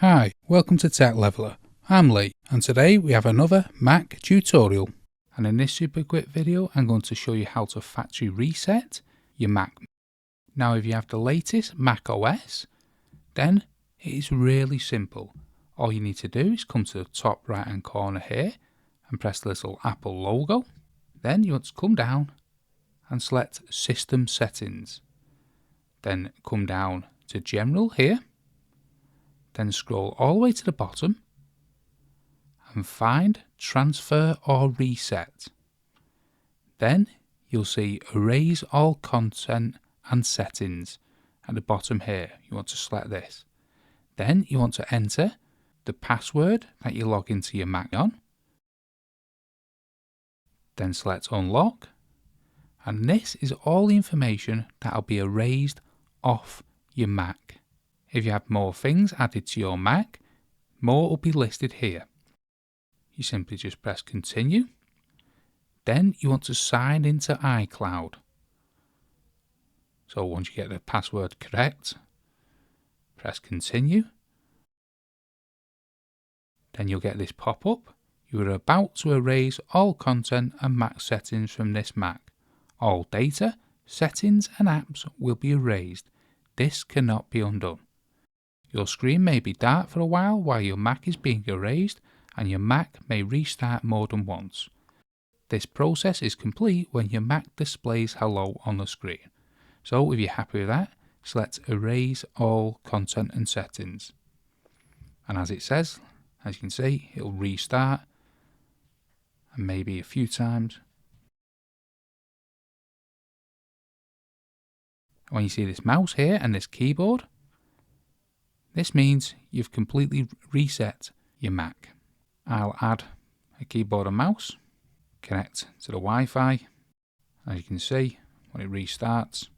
Hi, welcome to Tech Leveler. I'm Lee, and today we have another Mac tutorial. And in this super quick video, I'm going to show you how to factory reset your Mac. Now, if you have the latest Mac OS, then it is really simple. All you need to do is come to the top right hand corner here and press the little Apple logo. Then you want to come down and select System Settings. Then come down to General here. Then scroll all the way to the bottom and find Transfer or Reset. Then you'll see Erase All Content and Settings at the bottom here. You want to select this. Then you want to enter the password that you log into your Mac on. Then select Unlock. And this is all the information that will be erased off your Mac. If you have more things added to your Mac, more will be listed here. You simply just press Continue. Then you want to sign into iCloud. So once you get the password correct, press Continue. Then you'll get this pop-up. You are about to erase all content and Mac settings from this Mac. All data, settings and apps will be erased. This cannot be undone. Your screen may be dark for a while your Mac is being erased, and your Mac may restart more than once. This process is complete when your Mac displays hello on the screen. So if you're happy with that, select Erase All Content and Settings. And as it says, as you can see, it'll restart, and maybe a few times. When you see this mouse here and this keyboard, this means you've completely reset your Mac. I'll add a keyboard and mouse, connect to the Wi-Fi. As you can see, when it restarts,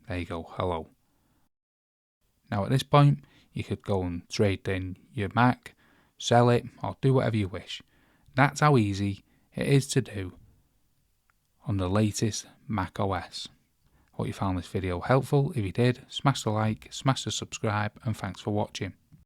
there you go, hello. Now at this point, you could go and trade in your Mac, sell it, or do whatever you wish. That's how easy it is to do on the latest Mac OS. Hope you found this video helpful. If you did, smash the like, smash the subscribe, and thanks for watching.